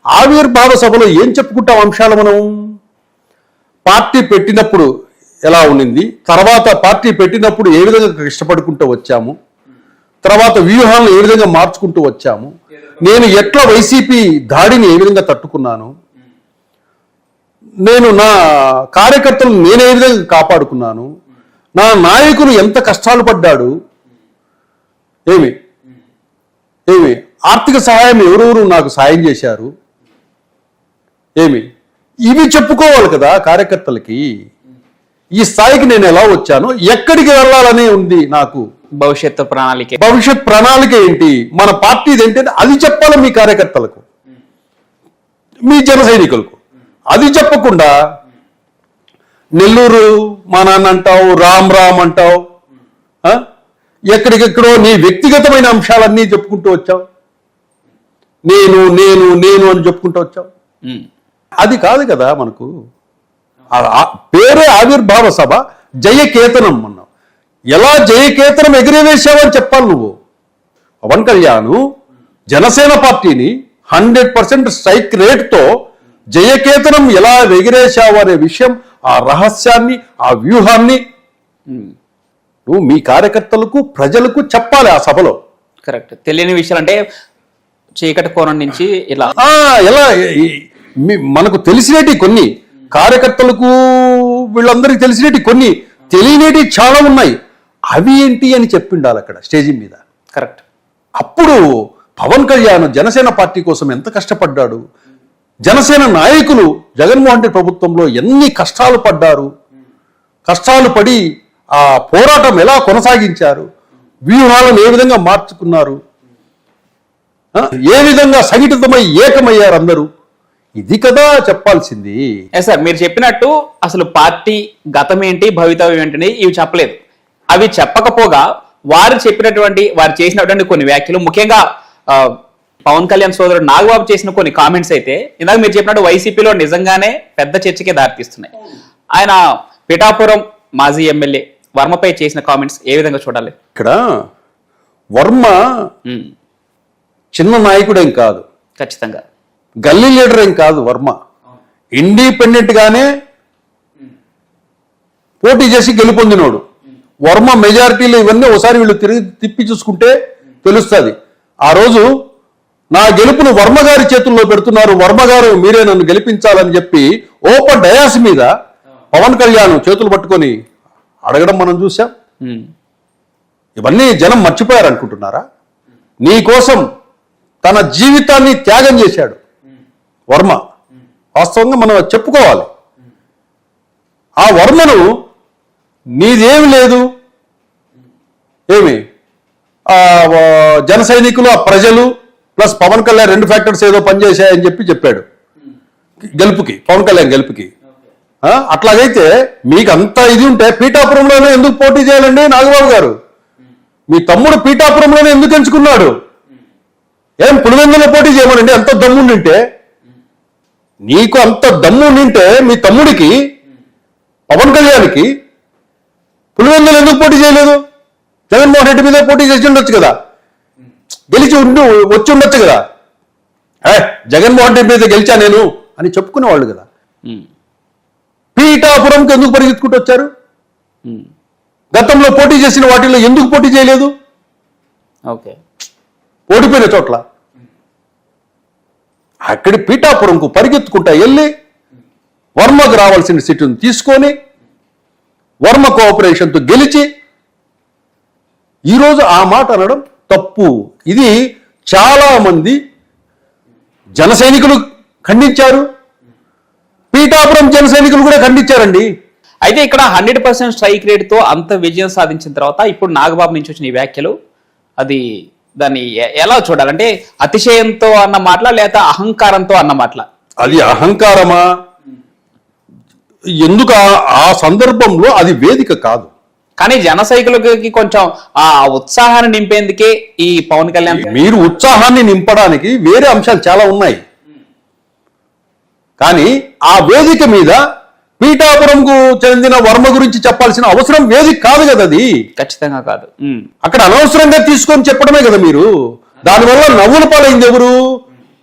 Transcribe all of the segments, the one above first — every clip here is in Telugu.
ఆవిర్భావ సభలో ఏం చెప్పుకుంటాం అంశాలు మనం? పార్టీ పెట్టినప్పుడు ఎలా ఉండింది, తర్వాత పార్టీ పెట్టినప్పుడు ఏ విధంగా కష్టపడుకుంటూ వచ్చాము, తర్వాత వ్యూహాలను ఏ విధంగా మార్చుకుంటూ వచ్చాము, నేను ఎట్లా వైసీపీ దాడిని ఏ విధంగా తట్టుకున్నాను, నేను నా కార్యకర్తలను నేను ఏ విధంగా కాపాడుకున్నాను, నా నాయకులు ఎంత కష్టాలు పడ్డాడు, ఏమి ఆర్థిక సహాయం ఎవరెవరు నాకు సాయం చేశారు, ఇవి చెప్పుకోవాలి కదా కార్యకర్తలకి. ఈ స్థాయికి నేను ఎలా వచ్చాను, ఎక్కడికి వెళ్ళాలని ఉంది నాకు, భవిష్యత్ ప్రణాళిక ఏంటి, మన పార్టీది ఏంటి, అది చెప్పాలి మీ కార్యకర్తలకు, మీ జన సైనికులకు. అది చెప్పకుండా నెల్లూరు మా నాన్న అంటావు, రామ్ రామ్ అంటావు, ఎక్కడికెక్కడో నీ వ్యక్తిగతమైన అంశాలన్నీ చెప్పుకుంటూ వచ్చావు, నేను నేను నేను అని చెప్పుకుంటూ వచ్చావు. అది కాదు కదా మనకు. పేరే ఆవిర్భావ సభ, జయకేతనం అన్నావు. ఎలా జయకేతనం ఎగిరివేశావని చెప్పాలి నువ్వు. పవన్ కళ్యాణ్ జనసేన పార్టీని 100% స్ట్రైక్ రేట్తో జయకేతనం ఎలా ఎగిరేశావు అనే విషయం, ఆ రహస్యాన్ని, ఆ వ్యూహాన్ని నువ్వు మీ కార్యకర్తలకు, ప్రజలకు చెప్పాలి ఆ సభలో. కరెక్ట్. తెలియని విషయాలు అంటే చీకటి కోణం నుంచి ఇలా ఎలా మనకు తెలిసినవి కొన్ని, కార్యకర్తలకు వీళ్ళందరికీ తెలిసినవి కొన్ని, తెలియనివి చాలా ఉన్నాయి. అవి ఏంటి అని చెప్పిండాలి అక్కడ స్టేజి మీద. కరెక్ట్. అప్పుడు పవన్ కళ్యాణ్ జనసేన పార్టీ కోసం ఎంత కష్టపడ్డాడు, జనసేన నాయకులు జగన్మోహన్ రెడ్డి ప్రభుత్వంలో ఎన్ని కష్టాలు పడ్డారు, కష్టాలు పడి ఆ పోరాటం ఎలా కొనసాగించారు, వ్యూహాలను ఏ విధంగా మార్చుకున్నారు, ఏ విధంగా సంఘటితమై ఏకమయ్యారు అందరూ, ఇది కదా చెప్పాల్సింది. సార్ మీరు చెప్పినట్టు అసలు పార్టీ గతం ఏంటి, భవితవ్యం ఏంటని ఇవి చెప్పలేదు. అవి చెప్పకపోగా వారు చేసినటువంటి కొన్ని వ్యాఖ్యలు, ముఖ్యంగా పవన్ కళ్యాణ్ సోదరుడు నాగబాబు చేసిన కొన్ని కామెంట్స్ అయితే ఇందాక మీరు చెప్పినట్టు వైసీపీలో నిజంగానే పెద్ద చర్చకే దారితీస్తున్నాయి. ఆయన పిఠాపురం మాజీ ఎమ్మెల్యే వర్మపై చేసిన కామెంట్స్ ఏ విధంగా చూడాలి? ఇక్కడ వర్మ చిన్న నాయకుడేం కాదు, ఖచ్చితంగా గల్లీ లీడర్ ఏం కాదు. వర్మ ఇండిపెండెంట్ గానే పోటీ చేసి గెలుపొందినోడు. వర్మ మెజారిటీలో ఇవన్నీ ఒకసారి వీళ్ళు తిప్పి చూసుకుంటే తెలుస్తుంది. ఆ రోజు నా గెలుపును వర్మ గారి చేతుల్లో పెడుతున్నారు, వర్మ గారు మీరే నన్ను గెలిపించాలని చెప్పి ఓపెన్ డయాస్ మీద పవన్ కళ్యాణ్ చేతులు పట్టుకొని అడగడం మనం చూసాం. ఇవన్నీ జనం మర్చిపోయారు అనుకుంటున్నారా? నీ కోసం తన జీవితాన్ని త్యాగం చేశాడు వర్మ. వాస్తవంగా మనం చెప్పుకోవాలి. ఆ వర్మను నీదేమి లేదు, జన సైనికులు, ఆ ప్రజలు ప్లస్ పవన్ కళ్యాణ్ 2 ఫ్యాక్టర్స్ ఏదో పనిచేశాయని చెప్పాడు గెలుపుకి, పవన్ కళ్యాణ్ గెలుపుకి. అట్లాగైతే మీకు అంత ఇది ఉంటే పీఠాపురంలోనే ఎందుకు పోటీ చేయాలండి నాగబాబు గారు? మీ తమ్ముడు పీఠాపురంలోనే ఎందుకు ఎంచుకున్నాడు? ఏం పులివెందులో పోటీ చేయమనండి అంత దమ్ము నింటే? నీకు అంత దమ్ము నింటే మీ తమ్ముడికి పవన్ కళ్యాణ్కి పులివెందులు ఎందుకు పోటీ చేయలేదు? జగన్మోహన్ రెడ్డి మీద పోటీ చేసి ఉండొచ్చు కదా, గెలిచి వచ్చి ఉండొచ్చు కదా. జగన్మోహన్ రెడ్డి మీద గెలిచా నేను అని చెప్పుకునేవాళ్ళు కదా. పీఠాపురంకి ఎందుకు పరిగెత్తుకుంటూ వచ్చారు? గతంలో పోటీ చేసిన వాటిల్లో ఎందుకు పోటీ చేయలేదు? ఓడిపోయిన చోట్ల అక్కడి పీఠాపురంకు పరిగెత్తుకుంటా వెళ్ళి వర్మకు రావాల్సిన సీటును తీసుకొని వర్మ కోఆపరేషన్తో గెలిచి ఈరోజు ఆ మాట అనడం తప్పు. ఇది చాలా మంది జన సైనికులు ఖండించారు, పీఠాపురం జన సైనికులు కూడా ఖండించారండి. అయితే ఇక్కడ 100% స్ట్రైక్ రేట్తో అంత విజయం సాధించిన తర్వాత ఇప్పుడు నాగబాబు నుంచి వచ్చిన ఈ వ్యాఖ్యలు, అది దాన్ని ఎలా చూడాలంటే అతిశయంతో అన్న మాటలా లేదా అహంకారంతో అన్న మాటలా? అది అహంకారమా? ఎందుకు ఆ సందర్భంలో అది వేదిక కాదు. కానీ జన సైనికులకి కొంచెం ఆ ఉత్సాహాన్ని నింపేందుకే ఈ పవన్ కళ్యాణ్. మీరు ఉత్సాహాన్ని నింపడానికి వేరే అంశాలు చాలా ఉన్నాయి, కానీ ఆ వేదిక మీద పీఠాపురంకు చెందిన వర్మ గురించి చెప్పాల్సిన అవసరం వేదిక కాదు కదా. అది ఖచ్చితంగా కాదు. అక్కడ అనవసరంగా తీసుకొని చెప్పడమే కదా మీరు. దానివల్ల నవ్వుల పాలైంది ఎవరు?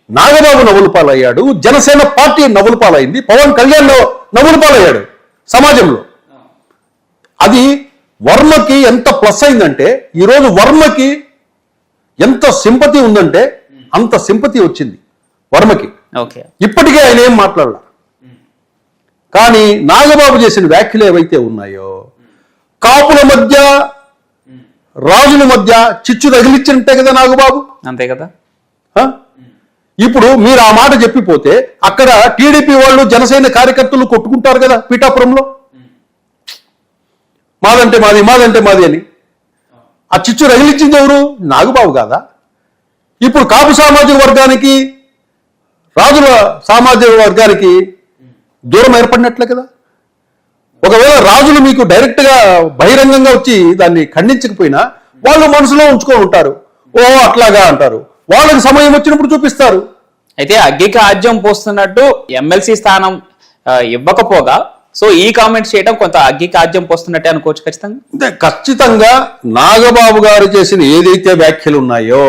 నాగబాబు నవ్వుల పాలయ్యాడు, జనసేన పార్టీ నవ్వుల పాలైంది, పవన్ కళ్యాణ్ నవ్వుల పాలయ్యాడు సమాజంలో. అది వర్మకి ఎంత ప్లస్ అయిందంటే, ఈరోజు వర్మకి ఎంత సింపతి ఉందంటే అంత సింపతి వచ్చింది వర్మకి. ఓకే, ఇప్పటికే ఆయన ఏం మాట్లాడాల. కానీ నాగబాబు చేసిన వ్యాఖ్యలు ఏవైతే ఉన్నాయో, కాపుల మధ్య రాజుల మధ్య చిచ్చు తగిలిచ్చినట్టే కదా నాగబాబు. అంతే కదా. ఆ? ఇప్పుడు మీరు ఆ మాట చెప్పిపోతే అక్కడ టీడీపీ వాళ్ళు జనసేన కార్యకర్తలు కొట్టుకుంటారు కదా పీఠాపురంలో, మాదంటే మాది, మాదంటే మాది అని. ఆ చిచ్చు రగిలించింది ఎవరు? నాగబాబు కాదా? ఇప్పుడు కాపు సామాజిక వర్గానికి రాజుల సామాజిక వర్గానికి దూరం ఏర్పడినట్లే కదా. ఒకవేళ రాజులు మీకు డైరెక్ట్ గా బహిరంగంగా వచ్చి దాన్ని ఖండించకపోయినా వాళ్ళు మనసులో ఉంచుకొని ఉంటారు. ఓ అట్లాగా అంటారు, వాళ్ళకి సమయం వచ్చినప్పుడు చూపిస్తారు. అయితే అగ్గికి ఆజ్యం పోస్తున్నట్టు ఎమ్మెల్సీ స్థానం ఇవ్వకపోగా సో ఈ కామెంట్స్ చేయడం కొంత అగ్గికి ఆజ్యం పోస్తున్నట్టే అనుకోవచ్చు ఖచ్చితంగా. అంటే ఖచ్చితంగా నాగబాబు గారు చేసిన ఏదైతే వ్యాఖ్యలు ఉన్నాయో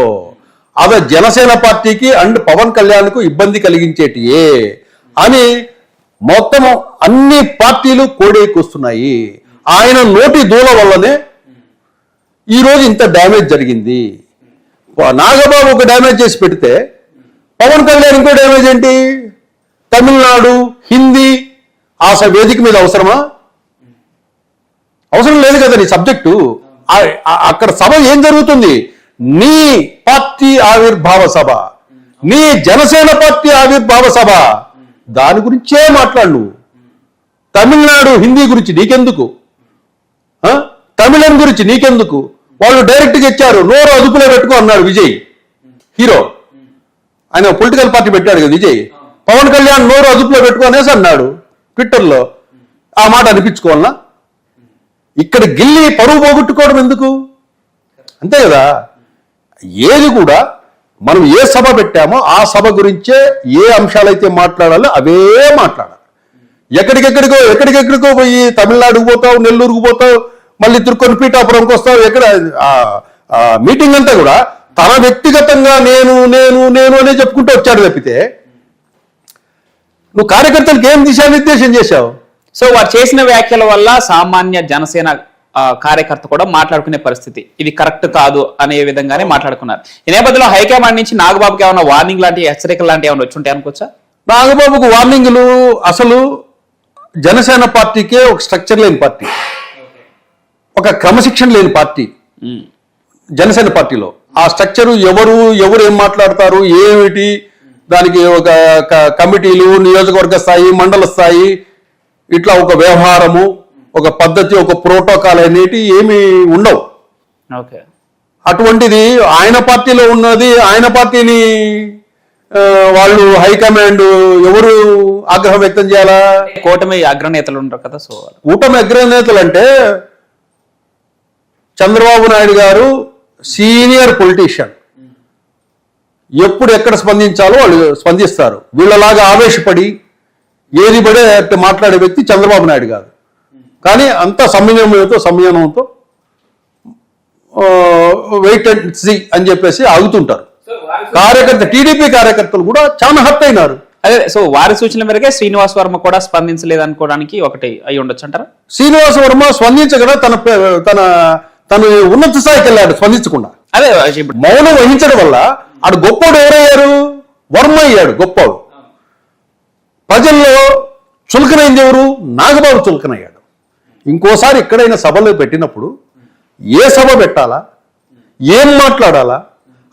అవి జనసేన పార్టీకి అండ్ పవన్ కళ్యాణ్కు ఇబ్బంది కలిగించేటియే అని మొత్తం అన్ని పార్టీలు కోడేకొస్తున్నాయి. ఆయన నోటి దూల వల్లనే ఈరోజు ఇంత డ్యామేజ్ జరిగింది. నాగబాబు ఒక డ్యామేజ్ చేసి పెడితే పవన్ కళ్యాణ్ ఇంకో డ్యామేజ్ ఏంటి? తమిళనాడు హిందీ ఆ వేదిక మీద అవసరమా? అవసరం లేదు కదా. నీ సబ్జెక్టు అక్కడ సభ ఏం జరుగుతుంది? నీ పార్టీ ఆవిర్భావ సభ, నీ జనసేన పార్టీ ఆవిర్భావ సభ, దాని గురించే మాట్లాడు నువ్వు. తమిళనాడు హిందీ గురించి నీకెందుకు? తమిళం గురించి నీకెందుకు? వాళ్ళు డైరెక్ట్గా ఇచ్చారు, నోరు అదుపులో పెట్టుకో అన్నాడు విజయ్ హీరో. ఆయన పొలిటికల్ పార్టీ పెట్టాడు కదా విజయ్. పవన్ కళ్యాణ్ నోరు అదుపులో పెట్టుకో అనేసి అన్నాడు ట్విట్టర్లో. ఆ మాట అనిపించుకోవాలన్నా? ఇక్కడ గిల్లి పరువు పోగొట్టుకోవడం ఎందుకు? అంతే కదా. ఏది కూడా మనం ఏ సభ పెట్టామో ఆ సభ గురించే ఏ అంశాలైతే మాట్లాడాలో అవే మాట్లాడాలి. ఎక్కడికెక్కడికో పోయి తమిళనాడుకు పోతావు, నెల్లూరుకు పోతావు, మళ్ళీ తిరుక్కొని పీఠాపురంకి వస్తావు. ఎక్కడ మీటింగ్ అంతా కూడా తన వ్యక్తిగతంగా నేను నేను నేను అనే చెప్పుకుంటూ వచ్చాడు తప్పితే నువ్వు కార్యకర్తలకు ఏం దిశానిర్దేశం చేశావు? సో వారు చేసిన వ్యాఖ్యల వల్ల సామాన్య జనసేన కార్యకర్త కూడా మాట్లాడుకునే పరిస్థితి, ఇది కరెక్ట్ కాదు అనే విధంగానే మాట్లాడుకున్నారు. ఈ నేపథ్యంలో హైకమాండ్ నుంచి నాగబాబుకి ఏమైనా వార్నింగ్ లాంటి హెచ్చరికలు లాంటివి ఏమైనా వచ్చి ఉంటాయి అనుకోవచ్చా? నాగబాబుకు వార్నింగ్లు అసలు జనసేన పార్టీకే ఒక స్ట్రక్చర్ లేని పార్టీ, ఒక క్రమశిక్షణ లేని పార్టీ జనసేన పార్టీలో. ఆ స్ట్రక్చరు ఎవరు ఏం మాట్లాడతారు, ఏమిటి, దానికి ఒక కమిటీలు, నియోజకవర్గ స్థాయి, మండల స్థాయి, ఇట్లా ఒక వ్యవహారము, ఒక పద్ధతి, ఒక ప్రోటోకాల్ అనేటి ఏమి ఉండవు. ఓకే, అటువంటిది ఆయన పార్టీలో ఉన్నది. ఆయన పార్టీని వాళ్ళు హైకమాండ్ ఎవరు ఆగ్రహం వ్యక్తం చేయాలా? కూటమి అగ్రనేతలు ఉంటారు కదా. సో కూటమి అగ్రనేతలు అంటే చంద్రబాబు నాయుడు గారు సీనియర్ పొలిటీషియన్, ఎప్పుడు ఎక్కడ స్పందించాలో వాళ్ళు స్పందిస్తారు. వీళ్ళలాగా ఆవేశపడి ఏది పడే మాట్లాడే వ్యక్తి చంద్రబాబు నాయుడు గారు. కానీ అంత సంయమనంతో వెయిట్ అండ్ సీ అని చెప్పేసి ఆగుతుంటారు. టీడీపీ కార్యకర్తలు కూడా చాలా హర్ట్ అయినారు. అదే, సో వారి సూచన మేరకే శ్రీనివాస్ వర్మ కూడా స్పందించలేదు అనుకోవడానికి ఒకటి అయి ఉండొచ్చు అంటారా? శ్రీనివాస్ వర్మ స్పందించగల తన ఉన్నత స్థాయికి వెళ్ళాడు స్పందించకుండా. అదే మౌనం వహించడం వల్ల ఆడు గొప్పోడు ఎవరయ్యారు? వర్మ అయ్యాడు గొప్పోడు. ప్రజల్లో చులకనైంది ఎవరు? నాగబాబు చులకనయ్యాడు. ఇంకోసారి ఎక్కడైనా సభలో పెట్టినప్పుడు ఏ సభ పెట్టాలా, ఏం మాట్లాడాలా,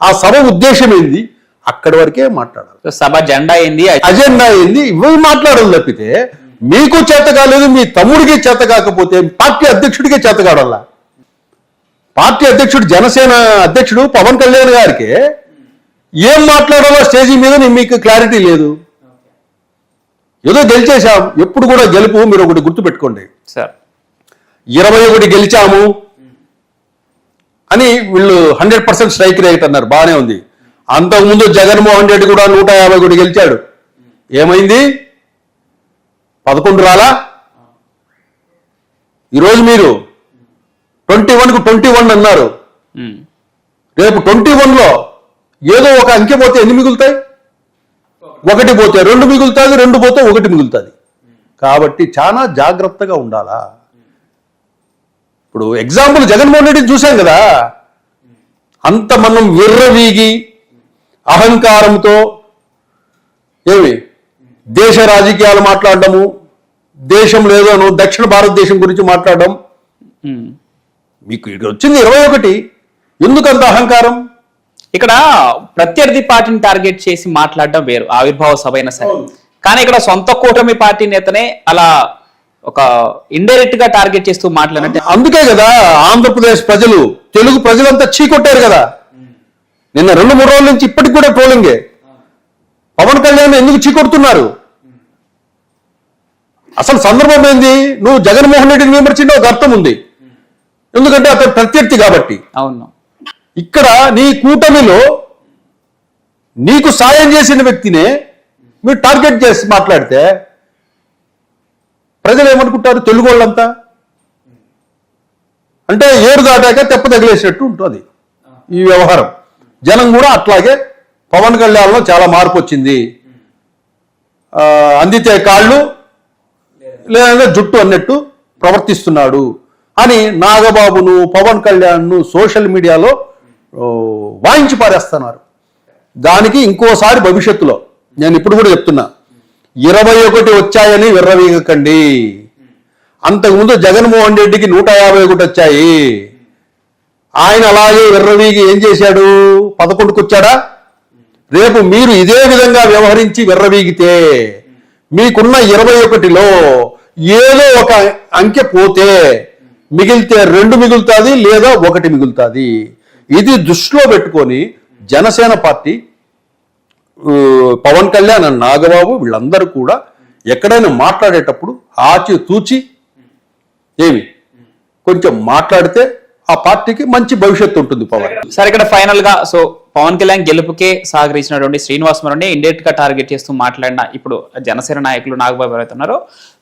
ఆ సభ ఉద్దేశం ఏంది, అక్కడి వరకే మాట్లాడాలి. సభ జెండా ఏంది, అజెండా ఏంది, ఇవి మాట్లాడాలి తప్పితే మీకు చేత కాలేదు, మీ తమ్ముడికి చేత కాకపోతే పార్టీ అధ్యక్షుడికే చేత కావాలా? పార్టీ అధ్యక్షుడు, జనసేన అధ్యక్షుడు పవన్ కళ్యాణ్ గారికి ఏం మాట్లాడాలో స్టేజీ మీద మీకు క్లారిటీ లేదు. ఏదో గెలిచేశాం. ఎప్పుడు కూడా గెలుపు మీరు ఒకటి గుర్తుపెట్టుకోండి సార్, 21 గెలిచాము అని వీళ్ళు 100% స్ట్రైక్ రేట్ అన్నారు, బాగానే ఉంది. అంతకుముందు జగన్మోహన్ రెడ్డి కూడా 151 గెలిచాడు. ఏమైంది? 11 రాలా? ఈరోజు మీరు 21కు 21 అన్నారు. రేపు 21లో ఏదో ఒక అంకె పోతే ఎన్ని మిగులుతాయి? ఒకటి పోతే రెండు మిగులుతుంది, రెండు పోతే ఒకటి మిగులుతుంది. కాబట్టి చాలా జాగ్రత్తగా ఉండాలా. ఇప్పుడు ఎగ్జాంపుల్ జగన్మోహన్ రెడ్డిని చూసాం కదా, అంత మనం విర్రవీగి అహంకారంతో దేశ రాజకీయాలు మాట్లాడడము, దేశం లేదోను దక్షిణ భారతదేశం గురించి మాట్లాడడం. మీకు ఇక్కడ వచ్చింది 21, ఎందుకంత అహంకారం? ఇక్కడ ప్రత్యర్థి పార్టీని టార్గెట్ చేసి మాట్లాడడం వేరు, ఆవిర్భావ సభ అయినా సరే. కానీ ఇక్కడ సొంత కూటమి పార్టీ నేతనే అలా ఒక ఇండైరెక్ట్ గా టార్గెట్ చేస్తూ మాట్లాడినట్టు. అందుకే కదా ఆంధ్రప్రదేశ్ ప్రజలు, తెలుగు ప్రజలంతా చీకొట్టారు కదా నిన్న 2-3 రోజుల నుంచి. ఇప్పటికి కూడా ట్రోలింగే. పవన్ కళ్యాణ్ ఎందుకు చీకొడుతున్నారు? అసలు సందర్భం ఏంది? నువ్వు జగన్మోహన్ రెడ్డిని విమర్శించే ఒక అర్థం ఉంది, ఎందుకంటే అతను ప్రత్యర్థి కాబట్టి. అవును, ఇక్కడ నీ కూటమిలో నీకు సాయం చేసిన వ్యక్తినే మీరు టార్గెట్ చేసి మాట్లాడితే ప్రజలు ఏమనుకుంటారు? తెలుగు వాళ్ళంతా అంటే ఏరు దాటాక తెప్ప తగిలేసినట్టు ఉంటుంది ఈ వ్యవహారం. జనం కూడా అట్లాగే పవన్ కళ్యాణ్లో చాలా మార్పు వచ్చింది, అందితే కాళ్ళు లేదంటే జుట్టు అన్నట్టు ప్రవర్తిస్తున్నాడు అని నాగబాబును, పవన్ కళ్యాణ్ను సోషల్ మీడియాలో వాయించి పారేస్తున్నారు. దానికి ఇంకోసారి భవిష్యత్తులో నేను ఇప్పుడు కూడా చెప్తున్నా, 21 వచ్చాయని విర్రవీగకండి. అంతకుముందు జగన్మోహన్ రెడ్డికి 151 వచ్చాయి. ఆయన అలాగే విర్రవీగి ఏం చేశాడు? 11కు వచ్చాడా? రేపు మీరు ఇదే విధంగా వ్యవహరించి విర్రవీగితే మీకున్న 21లో ఏదో ఒక అంకె పోతే మిగిలితే 2 మిగులుతుంది, లేదా 1 మిగులుతుంది. ఇది దృష్టిలో పెట్టుకొని జనసేన పార్టీ, పవన్ కళ్యాణ్, నాగబాబు వీళ్ళందరూ కూడా ఎక్కడైనా మాట్లాడేటప్పుడు ఆచితూచి కొంచెం మాట్లాడితే ఆ పార్టీకి మంచి భవిష్యత్తు ఉంటుంది. పవన్ సార్, ఇక్కడ ఫైనల్ గా సో పవన్ కళ్యాణ్ గెలుపుకే సహకరించినటువంటి శ్రీనివాస్ మరణి ఇండైరెక్ట్ గా టార్గెట్ చేస్తూ మాట్లాడిన ఇప్పుడు జనసేన నాయకులు నాగబాబు ఎవరైతే ఉన్నారో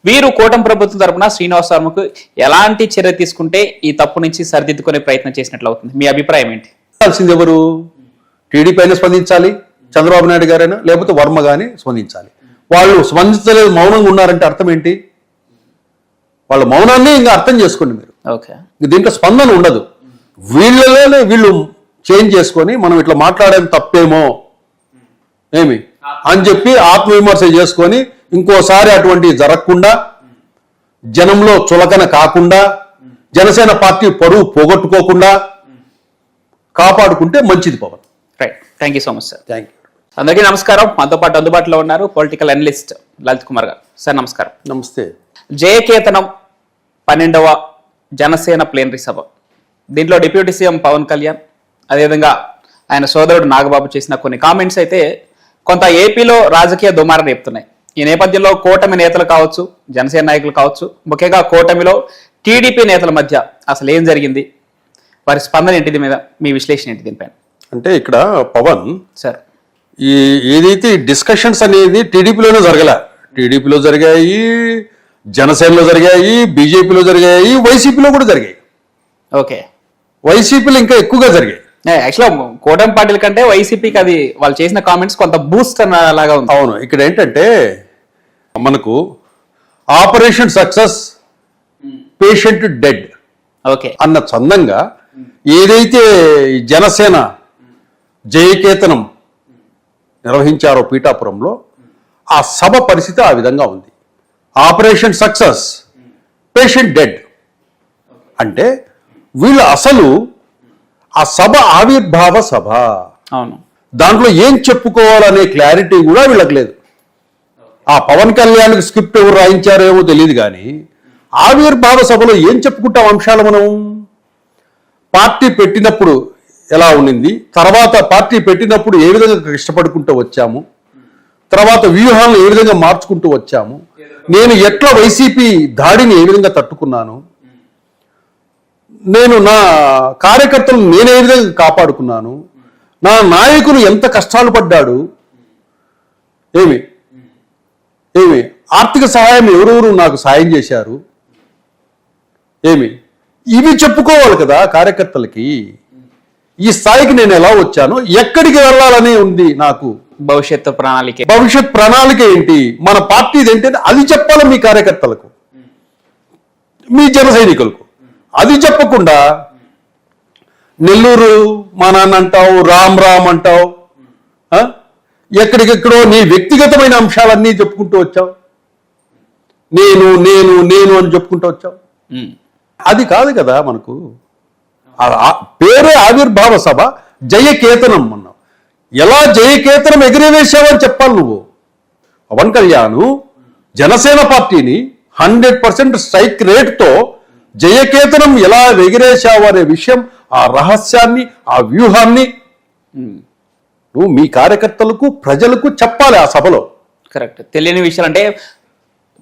వీరు కూటమి ప్రభుత్వం తరపున శ్రీనివాస్ వర్మకు ఎలాంటి చర్య తీసుకుంటే ఈ తప్పు నుంచి సరిదిద్దుకునే ప్రయత్నం చేసినట్లు అవుతుంది? మీ అభిప్రాయం ఏంటి? ఎవరు? టీడీపీ అయినా స్పందించాలి, చంద్రబాబు నాయుడు గారైనా, లేకపోతే వర్మ గాని స్పందించాలి. వాళ్ళు స్పందించలేదు, మౌనంగా ఉన్నారంటే అర్థం ఏంటి? వాళ్ళ మౌనాన్ని ఇంకా అర్థం చేసుకోండి మీరు. ఓకే, దీంట్లో స్పందన ఉండదు. వీళ్ళలోనే వీళ్ళు చేంజ్ చేసుకొని మనం ఇట్లా మాట్లాడేది తప్పేమో అని చెప్పి ఆత్మవిమర్శ చేసుకొని ఇంకోసారి అటువంటివి జరగకుండా, జనంలో చులకన కాకుండా, జనసేన పార్టీ పరువు పోగొట్టుకోకుండా కాపాడుకుంటే మంచిది Pawan. Right, thank you so much sir. Thank you. అందరికీ నమస్కారం. మనతో పాటు అందుబాటులో ఉన్నారు పొలిటికల్ అనలిస్ట్ లలిత్ కుమార్ గారు. సార్ నమస్కారం. నమస్తే. జయకేతనం 12వ జనసేన ప్లేనరీ సభ, దీంట్లో డిప్యూటీ సీఎం పవన్ కళ్యాణ్, అదేవిధంగా ఆయన సోదరుడు నాగబాబు చేసిన కొన్ని కామెంట్స్ అయితే కొంత ఏపీలో రాజకీయ దుమారం రేపుతున్నాయి. ఈ నేపథ్యంలో కూటమి నేతలు కావచ్చు, జనసేన నాయకులు కావచ్చు, ముఖ్యంగా కూటమిలో టీడీపీ నేతల మధ్య అసలు ఏం జరిగింది, వారి స్పందన ఏంటిది మీద మీ విశ్లేషణ ఏంటి దీనిపైన? అంటే ఇక్కడ పవన్ సార్, ఏదైతే డిస్కషన్స్ అనేది టీడీపీలోనే జరగలే, టీడీపీలో జరిగాయి, జనసేనలో జరిగాయి, బీజేపీలో జరిగాయి, వైసీపీలో కూడా జరిగాయి. ఓకే, వైసీపీలో ఇంకా ఎక్కువగా జరిగాయి. యాక్చువల్గా కూటమి పార్టీల కంటే వైసీపీకి అది వాళ్ళు చేసిన కామెంట్స్ కొంత బూస్ట్ లాగా ఉంది. అవును, ఇక్కడ ఏంటంటే మనకు operation success, patient dead okay అన్న చందంగా ఏదైతే జనసేన జయకేతనం నిర్వహించారో పీఠాపురంలో, ఆ సభ పరిస్థితి ఆ విధంగా ఉంది. ఆపరేషన్ సక్సెస్, పేషెంట్ డెడ్ అంటే వీళ్ళు అసలు ఆ సభ ఆవిర్భావ సభ, అవును, దాంట్లో ఏం చెప్పుకోవాలనే క్లారిటీ కూడా వీళ్ళకి లేదు. ఆ పవన్ కళ్యాణ్కి స్క్రిప్ట్ ఎవరు రాయించారో ఏమో తెలియదు, కానీ ఆవిర్భావ సభలో ఏం చెప్పుకుంటాం అంశాలు? మనం పార్టీ పెట్టినప్పుడు ఎలా ఉండింది, తర్వాత పార్టీ పెట్టినప్పుడు ఏ విధంగా కష్టపడుకుంటూ వచ్చాము, తర్వాత వ్యూహాలను ఏ విధంగా మార్చుకుంటూ వచ్చాము, నేను ఎట్లా వైసీపీ దాడిని ఏ విధంగా తట్టుకున్నాను, నేను నా కార్యకర్తలను నేను ఏ విధంగా కాపాడుకున్నాను, నా నాయకులు ఎంత కష్టాలు పడ్డాడు, ఏమి ఆర్థిక సహాయం ఎవరెవరు నాకు సాయం చేశారు, ఇవి చెప్పుకోవాలి కదా కార్యకర్తలకి. ఈ స్థాయికి నేను ఎలా వచ్చాను, ఎక్కడికి వెళ్ళాలని ఉంది నాకు, భవిష్యత్ ప్రణాళిక ఏంటి, మన పార్టీది ఏంటి అది చెప్పాలి మీ కార్యకర్తలకు, మీ జన సైనికులకు. అది చెప్పకుండా నెల్లూరు మా నాన్న అంటావు, రామ్ రామ్ అంటావు, ఎక్కడికెక్కడో నీ వ్యక్తిగతమైన అంశాలన్నీ చెప్పుకుంటూ వచ్చావు, నేను నేను నేను అని చెప్పుకుంటూ వచ్చావు. అది కాదు కదా మనకు. పేరే ఆవిర్భావ సభ, జయకేతనం అన్నావు. ఎలా జయకేతనం ఎగిరివేశావని చెప్పాలి నువ్వు. పవన్ కళ్యాణ్ జనసేన పార్టీని 100% స్ట్రైక్ రేట్తో జయకేతనం ఎలా ఎగిరేశావు అనే విషయం, ఆ రహస్యాన్ని, ఆ వ్యూహాన్ని నువ్వు మీ కార్యకర్తలకు, ప్రజలకు చెప్పాలి ఆ సభలో. కరెక్ట్. తెలియని విషయాలు అంటే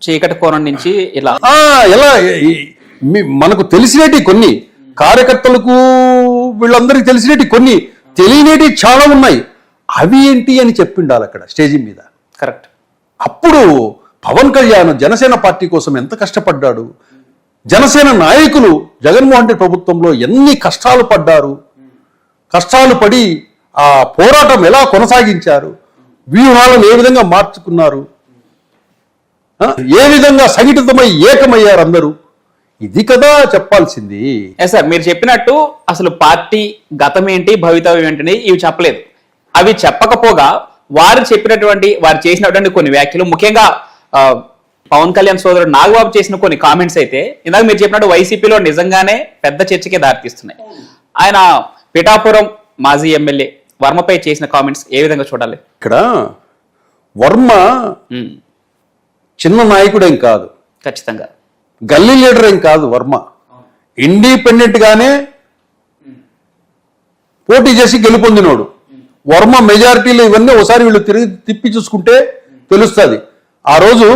చీకటి కోణం నుంచి ఇలా ఎలా మనకు తెలిసినటి కొన్ని, కార్యకర్తలకు వీళ్ళందరికీ తెలిసినటి కొన్ని, తెలియనేటి చాలా ఉన్నాయి. అవి ఏంటి అని చెప్పిండాలి అక్కడ స్టేజి మీద. కరెక్ట్. అప్పుడు పవన్ కళ్యాణ్ జనసేన పార్టీ కోసం ఎంత కష్టపడ్డాడు, జనసేన నాయకులు జగన్మోహన్ రెడ్డి ప్రభుత్వంలో ఎన్ని కష్టాలు పడ్డారు, కష్టాలు పడి ఆ పోరాటం ఎలా కొనసాగించారు, వ్యూహాలను ఏ విధంగా మార్చుకున్నారు, ఏ విధంగా సంఘటితమై ఏకమయ్యారు అందరూ, ఇది కదా చెప్పాల్సింది. సార్ మీరు చెప్పినట్టు అసలు పార్టీ గతం ఏంటి, భవితవ్యం ఏంటని ఇవి చెప్పలేదు. అవి చెప్పకపోగా వారు చేసినటువంటి కొన్ని వ్యాఖ్యలు, ముఖ్యంగా పవన్ కళ్యాణ్ సోదరుడు నాగబాబు చేసిన కొన్ని కామెంట్స్ అయితే ఇందాక మీరు చెప్పినట్టు వైసీపీలో నిజంగానే పెద్ద చర్చకే దారితీస్తున్నాయి. ఆయన పిఠాపురం మాజీ ఎమ్మెల్యే వర్మపై చేసిన కామెంట్స్ ఏ విధంగా చూడాలి? ఇక్కడ వర్మ చిన్న నాయకుడేం కాదు, ఖచ్చితంగా గల్లీ లీడర్ ఏం కాదు. వర్మ ఇండిపెండెంట్ గానే పోటీ చేసి గెలుపొందినోడు. వర్మ మెజారిటీలు ఇవన్నీ ఒకసారి వీళ్ళు తిప్పి చూసుకుంటే తెలుస్తుంది. ఆ రోజు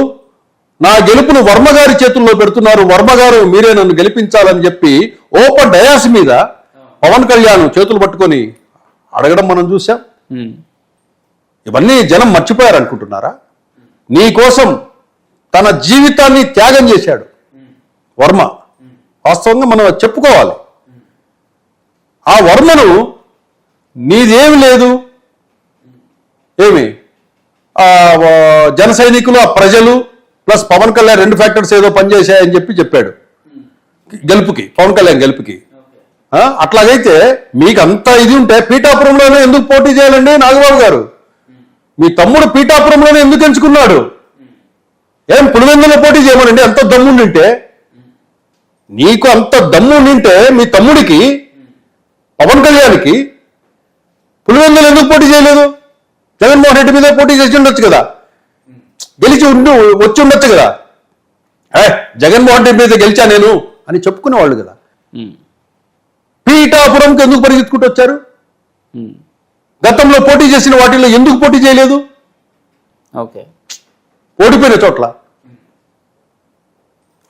నా గెలుపును వర్మ గారి చేతుల్లో పెడుతున్నారు, వర్మ గారు మీరే నన్ను గెలిపించాలని చెప్పి ఓపెన్ డయాస్ మీద పవన్ కళ్యాణ్ చేతులు పట్టుకొని అడగడం మనం చూసాం. ఇవన్నీ జనం మర్చిపోయారు అనుకుంటున్నారా? నీ కోసం తన జీవితాన్ని త్యాగం చేశాడు వర్మ. వాస్తవంగా మనం చెప్పుకోవాలి. ఆ వర్మను నీదేమి లేదు, ఏమి జన సైనికులు, ఆ ప్రజలు ప్లస్ పవన్ కళ్యాణ్ 2 ఫ్యాక్టర్స్ ఏదో పనిచేశాయని చెప్పాడు గెలుపుకి, పవన్ కళ్యాణ్ గెలుపుకి. అట్లాగైతే మీకు అంత ఇది ఉంటే పీఠాపురంలోనే ఎందుకు పోటీ చేయాలండి నాగబాబు గారు? మీ తమ్ముడు పీఠాపురంలోనే ఎందుకు ఎంచుకున్నాడు? ఏం పులివెందులో పోటీ చేయమనండి అంత దమ్ముండింటే. నీకు అంత దమ్ముండింటే మీ తమ్ముడికి పవన్ కళ్యాణ్కి పులివెందులు ఎందుకు పోటీ చేయలేదు? జగన్మోహన్ రెడ్డి మీద పోటీ చేసి ఉండొచ్చు కదా, గెలిచి వచ్చి ఉండొచ్చు కదా. జగన్మోహన్ రెడ్డి మీద గెలిచా నేను అని చెప్పుకునేవాళ్ళు కదా. పీఠాపురంకి ఎందుకు పరిగెత్తుకుంటూ వచ్చారు? గతంలో పోటీ చేసిన వాటిల్లో ఎందుకు పోటీ చేయలేదు? ఓడిపోయిన చోట్ల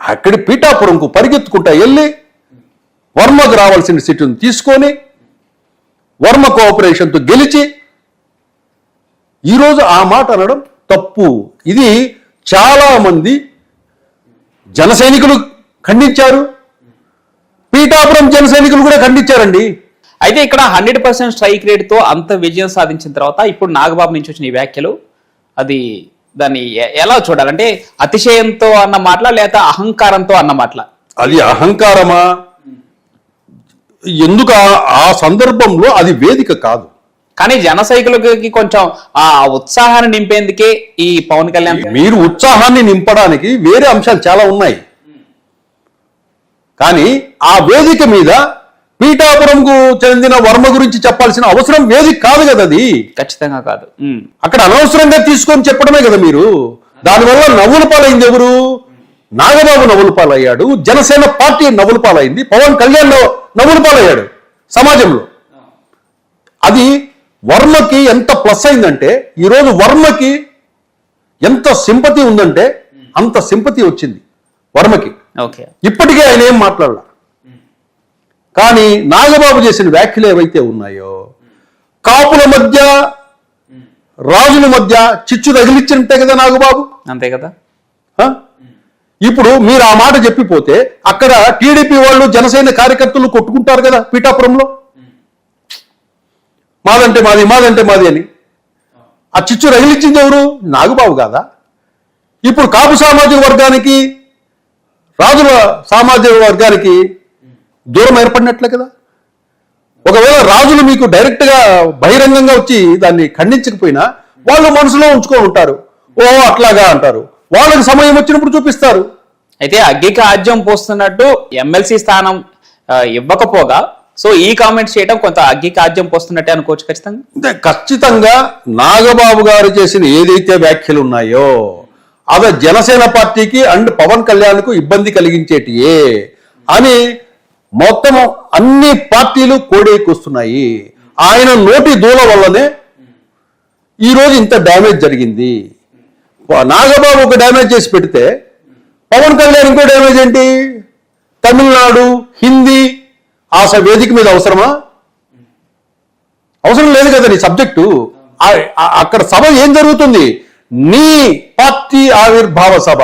అక్కడి పీఠాపురంకు పరిగెత్తుకుంటా వెళ్ళి వర్మకు రావాల్సిన సీటును తీసుకొని వర్మ కోఆపరేషన్తో గెలిచి ఈరోజు ఆ మాట అనడం తప్పు. ఇది చాలా మంది జన సైనికులు ఖండించారు, పీఠాపురం జన సైనికులు కూడా ఖండించారండి. అయితే ఇక్కడ 100% స్ట్రైక్ రేట్ తో అంత విజయం సాధించిన తర్వాత ఇప్పుడు నాగబాబు నుంచి వచ్చిన ఈ వ్యాఖ్యలు, అది దాన్ని ఎలా చూడాలంటే అతిశయంతో అన్న మాటల లేక అహంకారంతో అన్న మాటల? అది అహంకారమా? ఎందుకు ఆ సందర్భంలో అది వేదిక కాదు. కానీ జన సైనికులకి కొంచెం ఆ ఉత్సాహాన్ని నింపేందుకే ఈ పవన్ కళ్యాణ్. మీరు ఉత్సాహాన్ని నింపడానికి వేరే అంశాలు చాలా ఉన్నాయి, కానీ ఆ వేదిక మీద పీఠాపురంకు చెందిన వర్మ గురించి చెప్పాల్సిన అవసరం వేదిక కాదు కదా. అది ఖచ్చితంగా కాదు. అక్కడ అనవసరంగా తీసుకొని చెప్పడమే కదా మీరు. దానివల్ల నవ్వుల పాలైంది ఎవరు? నాగబాబు నవ్వుల పాలయ్యాడు, జనసేన పార్టీ నవ్వుల పాలైంది, పవన్ కళ్యాణ్ నవ్వుల పాలయ్యాడు సమాజంలో. అది వర్మకి ఎంత ప్లస్ అయిందంటే, ఈరోజు వర్మకి ఎంత సింపతి ఉందంటే అంత సింపతి వచ్చింది వర్మకి. ఇప్పటికే ఆయన ఏం మాట్లాడాల. కానీ నాగబాబు చేసిన వ్యాఖ్యలు ఏవైతే ఉన్నాయో, కాపుల మధ్య రాజుల మధ్య చిచ్చు తగిలిచ్చినట్టే కదా నాగబాబు. అంతే కదా. ఇప్పుడు మీరు ఆ మాట చెప్పిపోతే అక్కడ టీడీపీ వాళ్ళు జనసేన కార్యకర్తలు కొట్టుకుంటారు కదా పీఠాపురంలో, మాదంటే మాది, మాదంటే మాది అని. ఆ చిచ్చు రగిలించింది ఎవరు? నాగబాబు కాదా? ఇప్పుడు కాపు సామాజిక వర్గానికి, రాజుల సామాజిక వర్గానికి దూరం ఏర్పడినట్లే కదా. ఒకవేళ రాజులు మీకు డైరెక్ట్గా బహిరంగంగా వచ్చి దాన్ని ఖండించకపోయినా వాళ్ళు మనసులో ఉంచుకొని ఉంటారు. ఓ అట్లాగా అంటారు. వాళ్ళకి సమయం వచ్చినప్పుడు చూపిస్తారు. అయితే అగ్గికి ఆజ్యం పోస్తున్నట్టు ఎమ్మెల్సీ స్థానం ఇవ్వకపోగా సో ఈ కామెంట్స్ చేయడం కొంత అగ్గికి ఆజ్యం పోస్తున్నట్టే అనుకోవచ్చు ఖచ్చితంగా. అంటే ఖచ్చితంగా నాగబాబు గారు చేసిన ఏదైతే వ్యాఖ్యలు ఉన్నాయో అవి జనసేన పార్టీకి అండ్ పవన్ కళ్యాణ్కు ఇబ్బంది కలిగించేటియే అని మొత్తం అన్ని పార్టీలు కోడేకొస్తున్నాయి. ఆయన నోటి దూల వల్లనే ఈరోజు ఇంత డ్యామేజ్ జరిగింది. నాగబాబు ఒక డ్యామేజ్ చేసి పెడితే పవన్ కళ్యాణ్ ఇంకో డ్యామేజ్ ఏంటి? తమిళనాడు హిందీ ఆ వేదిక మీద అవసరమా? అవసరం లేదు కదా. నీ సబ్జెక్టు అక్కడ సభ ఏం జరుగుతుంది? నీ పార్టీ ఆవిర్భావ సభ,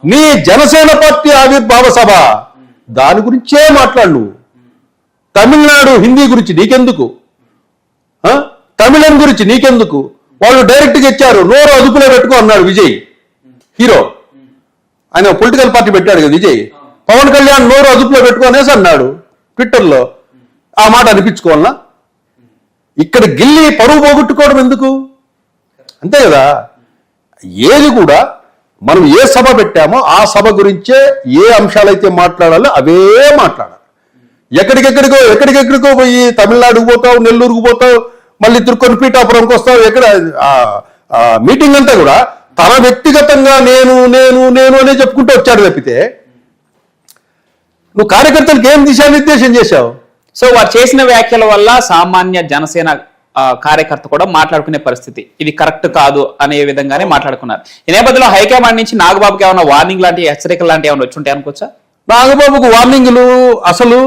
నీ జనసేన పార్టీ ఆవిర్భావ సభ, దాని గురించే మాట్లాడు. తమిళనాడు హిందీ గురించి నీకెందుకు? తమిళం గురించి నీకెందుకు? వాళ్ళు డైరెక్ట్గా ఇచ్చారు. నోరు అదుపులో పెట్టుకో అన్నాడు విజయ్, హీరో. ఆయన పొలిటికల్ పార్టీ పెట్టాడు కదా విజయ్. పవన్ కళ్యాణ్ నోరు అదుపులో పెట్టుకో అనేసి అన్నాడు ట్విట్టర్లో. ఆ మాట అనిపించుకోవాలనా? ఇక్కడ గిల్లి పరువు పోగొట్టుకోవడం ఎందుకు? అంతే కదా. ఏది కూడా మనం ఏ సభ పెట్టామో ఆ సభ గురించే ఏ అంశాలైతే మాట్లాడాలో అవే మాట్లాడాలి. ఎక్కడికెక్కడికో పోయి తమిళనాడుకు పోతావు, నెల్లూరుకు పోతావు, మళ్ళీ తిరుక్కొని పీఠాపురంకి వస్తావు. ఎక్కడ మీటింగ్ అంతా కూడా తన వ్యక్తిగతంగా నేను నేను నేను అనే చెప్పుకుంటూ వచ్చాడు తప్పితే నువ్వు కార్యకర్తలకు ఏం దిశానిర్దేశం చేశావు? సో వారు చేసిన వ్యాఖ్యల వల్ల సామాన్య జనసేన కార్యకర్త కూడా మాట్లాడుకునే పరిస్థితి, ఇది కరెక్ట్ కాదు అనే విధంగానే మాట్లాడుకున్నారు. ఈ నేపథ్యంలో హైకమాండ్ నుంచి నాగబాబుకి ఏమైనా వార్నింగ్ లాంటి హెచ్చరికలు లాంటి ఏమైనా వచ్చి ఉంటాయి అనుకోవచ్చా? నాగబాబుకు వార్నింగ్లు అసలు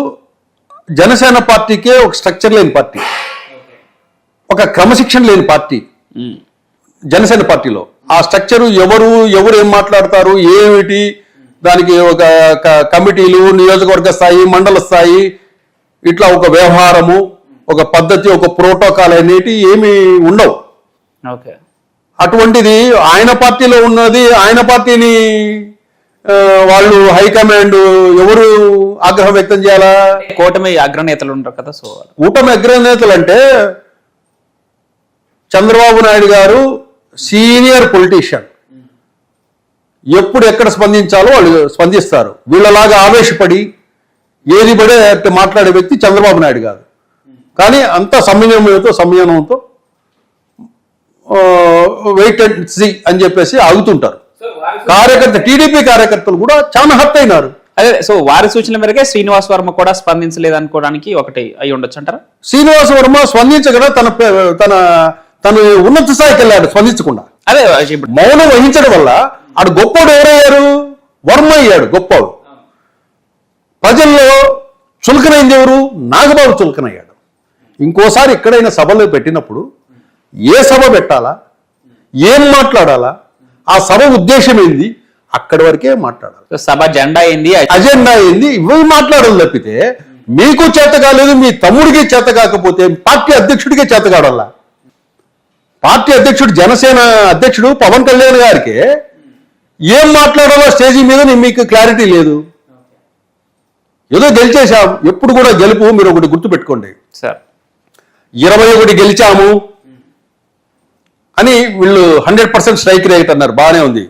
జనసేన పార్టీకే ఒక స్ట్రక్చర్ లేని పార్టీ, ఒక క్రమశిక్షణ లేని పార్టీ జనసేన పార్టీలో. ఆ స్ట్రక్చరు ఎవరు ఏం మాట్లాడతారు, ఏమిటి, దానికి ఒక కమిటీలు, నియోజకవర్గ స్థాయి, మండల స్థాయి, ఇట్లా ఒక వ్యవహారము, ఒక పద్ధతి, ఒక ప్రోటోకాల్ అనేటి ఏమి ఉండవు. ఓకే. అటువంటిది ఆయన పార్టీలో ఉన్నది, ఆయన పార్టీని వాళ్ళు హైకమాండ్ ఎవరు ఆగ్రహం వ్యక్తం చేయాలా? కూటమి అగ్రనేతలు ఉంటారు కదా. సో కూటమి అగ్రనేతలు అంటే చంద్రబాబు నాయుడు గారు సీనియర్ పొలిటీషియన్, ఎప్పుడు ఎక్కడ స్పందించాలో వాళ్ళు స్పందిస్తారు. వీళ్ళలాగా ఆవేశపడి ఏది పడే మాట్లాడే వ్యక్తి చంద్రబాబు నాయుడు గారు. కానీ అంత సంయమనంతో వెయిట్ అండ్ సీ అని చెప్పేసి ఆగుతుంటారు. టీడీపీ కార్యకర్తలు కూడా చాలా హర్ట్ అయినారు. అదే, సో వారి సూచనల మేరకే శ్రీనివాస్ వర్మ కూడా స్పందించలేదు అనుకోవడానికి ఒకటి అయి ఉండొచ్చు అంటారా? శ్రీనివాస్ వర్మ స్పందించకుండా తను ఉన్నత స్థాయికి వెళ్ళాడు స్పందించకుండా. అదే మౌనం వహించడం వల్ల ఆడు గొప్పోడు ఎవరయ్యారు? వర్మ అయ్యాడు గొప్పోడు. ప్రజల్లో చులకనైంది ఎవరు? నాగబాబు చులకనయ్యాడు. ఇంకోసారి ఎక్కడైనా సభలో పెట్టినప్పుడు ఏ సభ పెట్టాలా, ఏం మాట్లాడాలా, ఆ సభ ఉద్దేశం ఏంది, అక్కడి వరకే మాట్లాడాలి. సభ అజెండా ఏంది ఇవి మాట్లాడాలి తప్పితే మీకు చేత కాలేదు, మీ తమ్ముడికి చేత కాకపోతే పార్టీ అధ్యక్షుడికే చేత కావాలా? పార్టీ అధ్యక్షుడు, జనసేన అధ్యక్షుడు పవన్ కళ్యాణ్ గారికి ఏం మాట్లాడాలో స్టేజీ మీద మీకు క్లారిటీ లేదు. ఏదో గెలిచేశాం. ఎప్పుడు కూడా గెలుపు మీరు ఒకటి గుర్తుపెట్టుకోండి సార్, 21 గెలిచాము అని వీళ్ళు 100% స్ట్రైక్ రేట్ అన్నారు, బాగానే ఉంది.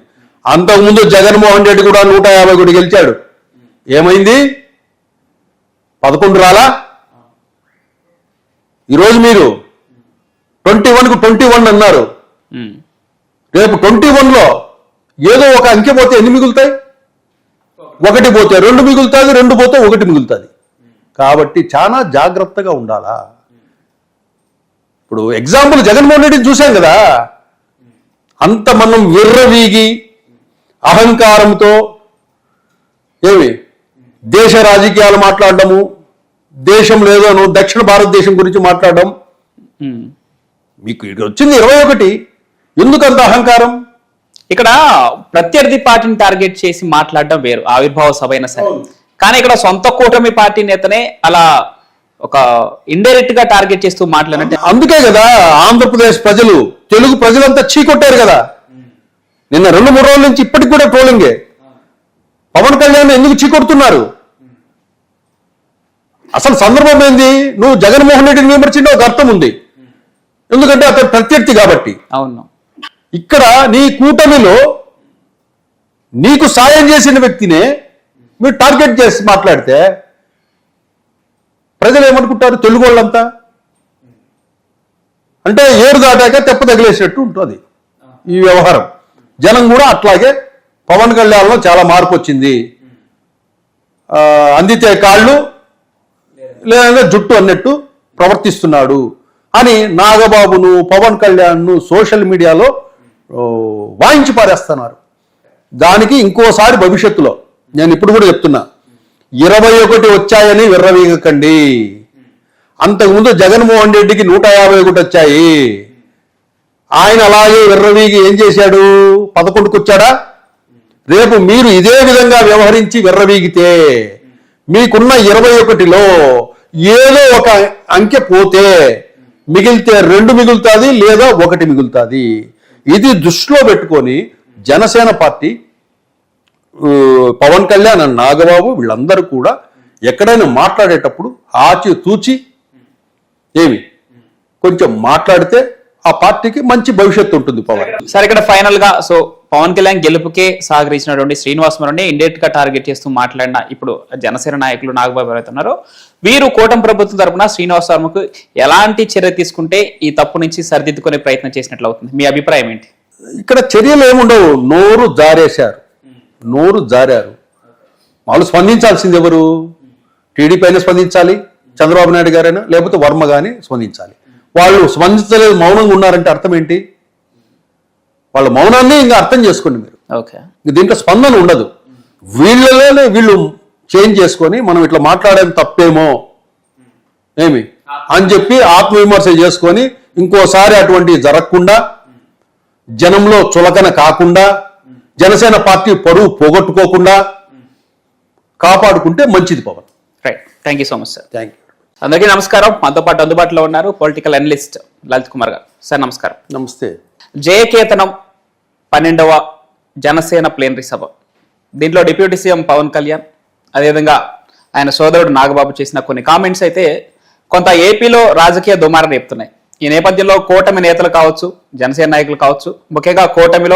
అంతకుముందు జగన్మోహన్ రెడ్డి కూడా 151 గెలిచాడు. ఏమైంది? 11 రాలా? ఈరోజు మీరు 21కు 21 అన్నారు. రేపు 21లో ఏదో ఒక అంకె పోతే ఎన్ని మిగులుతాయి? 1 పోతే 2 మిగులుతుంది, 2 పోతే 1 మిగులుతుంది. కాబట్టి చాలా జాగ్రత్తగా ఉండాలా. ఇప్పుడు ఎగ్జాంపుల్ జగన్మోహన్ రెడ్డిని చూశాం కదా. అంత మనం విర్రవీగి అహంకారంతో దేశ రాజకీయాలు మాట్లాడడము, దేశం లేదోను దక్షిణ భారతదేశం గురించి మాట్లాడడం. మీకు వచ్చింది 21. ఎందుకంత అహంకారం? ఇక్కడ ప్రత్యర్థి పార్టీని టార్గెట్ చేసి మాట్లాడడం వేరు, ఆవిర్భావ సభ అయినా సరే. కానీ ఇక్కడ సొంత కూటమి పార్టీ నేతనే అలా ఒక ఇండైరెక్ట్ గా టార్గెట్ చేస్తూ మాట్లాడినట్టు. అందుకే కదా ఆంధ్రప్రదేశ్ ప్రజలు, తెలుగు ప్రజలంతా చీకొట్టారు కదా నిన్న 2-3 రోజుల నుంచి. ఇప్పటికి కూడా ట్రోలింగే. పవన్ కళ్యాణ్ ఎందుకు చీకొడుతున్నారు? అసలు సందర్భం ఏంది? నువ్వు జగన్మోహన్ రెడ్డిని విమర్శించే ఒక అర్థం ఉంది, ఎందుకంటే అతను ప్రత్యర్థి కాబట్టి. అవును. ఇక్కడ నీ కూటమిలో నీకు సాయం చేసిన వ్యక్తినే మీరు టార్గెట్ చేసి మాట్లాడితే ప్రజలు ఏమనుకుంటారు? తెలుగు వాళ్ళంతా అంటే ఏరు దాటాక తెప్ప తగిలేసినట్టు ఉంటుంది ఈ వ్యవహారం. జనం కూడా అట్లాగే పవన్ కళ్యాణ్లో చాలా మార్పు వచ్చింది, అందితే కాళ్ళు లేదా జుట్టు అన్నట్టు ప్రవర్తిస్తున్నాడు అని నాగబాబును, పవన్ కళ్యాణ్ను సోషల్ మీడియాలో వాయించి పారేస్తున్నారు. దానికి ఇంకోసారి భవిష్యత్తులో నేను ఇప్పుడు కూడా చెప్తున్నా, 21 వచ్చాయని విర్రవీగకండి. అంతకుముందు జగన్మోహన్ రెడ్డికి 151 వచ్చాయి. ఆయన అలాగే విర్రవీగి ఏం చేశాడు? 11కు వచ్చాడా? రేపు మీరు ఇదే విధంగా వ్యవహరించి విర్రవీగితే మీకున్న 21లో ఏదో ఒక అంకె పోతే మిగిలితే 2 మిగులుతుంది లేదా 1 మిగులుతుంది. ఇది దృష్టిలో పెట్టుకొని జనసేన పార్టీ, పవన్ కళ్యాణ్ అండ్ నాగబాబు వీళ్ళందరూ కూడా ఎక్కడైనా మాట్లాడేటప్పుడు ఆచి తూచి ఏమి కొంచెం మాట్లాడితే ఆ పార్టీకి మంచి భవిష్యత్తు ఉంటుంది. పవన్ సరే, ఇక్కడ ఫైనల్ గా సో పవన్ కళ్యాణ్ గెలుపుకే సహకరించినటువంటి శ్రీనివాస్ మరణి ఇండైరెక్ట్ గా టార్గెట్ చేస్తూ మాట్లాడిన ఇప్పుడు జనసేన నాయకులు నాగబాబు ఎవరైతే ఉన్నారో వీరు కూటమి ప్రభుత్వం తరపున శ్రీనివాస్ వర్మకు ఎలాంటి చర్య తీసుకుంటే ఈ తప్పు నుంచి సరిదిద్దుకునే ప్రయత్నం చేసినట్లు అవుతుంది? మీ అభిప్రాయం ఏంటి? ఇక్కడ చర్యలు ఏముండవు, నోరు జారారు. వాళ్ళు స్పందించాల్సింది ఎవరు? టీడీపీ అయినా స్పందించాలి, చంద్రబాబు నాయుడు గారైనా, లేకపోతే వర్మ కానీ స్పందించాలి. వాళ్ళు స్పందించలేదు, మౌనంగా ఉన్నారంటే అర్థం ఏంటి? వాళ్ళ మౌనాన్ని ఇంకా అర్థం చేసుకోండి మీరు. ఓకే, దీంట్లో స్పందన ఉండదు. వీళ్ళలోనే వీళ్ళు చేంజ్ చేసుకొని మనం ఇట్లా మాట్లాడేది తప్పేమో ఏమి అని చెప్పి ఆత్మవిమర్శ చేసుకొని ఇంకోసారి అటువంటివి జరగకుండా, జనంలో చులకన కాకుండా, జనసేన పార్టీ పరువు పోగొట్టుకోకుండా కాపాడుకుంటే మంచిది Pawan. Right, thank you so much sir. Thank you. అందరికీ నమస్కారం. మనతో పాటు అందుబాటులో ఉన్నారు పొలిటికల్ అనలిస్ట్ లలిత్ కుమార్ గారు. సార్ నమస్కారం. నమస్తే. జయకేతనం 12వ జనసేన ప్లేనరీ సభ, దీంట్లో డిప్యూటీ సీఎం పవన్ కళ్యాణ్ అదేవిధంగా ఆయన సోదరుడు నాగబాబు చేసిన కొన్ని కామెంట్స్ అయితే కొంత ఏపీలో రాజకీయ దుమారం రేపుతున్నాయి. ఈ నేపథ్యంలో కూటమి నేతలు కావచ్చు, జనసేన నాయకులు కావచ్చు, ముఖ్యంగా కూటమిలో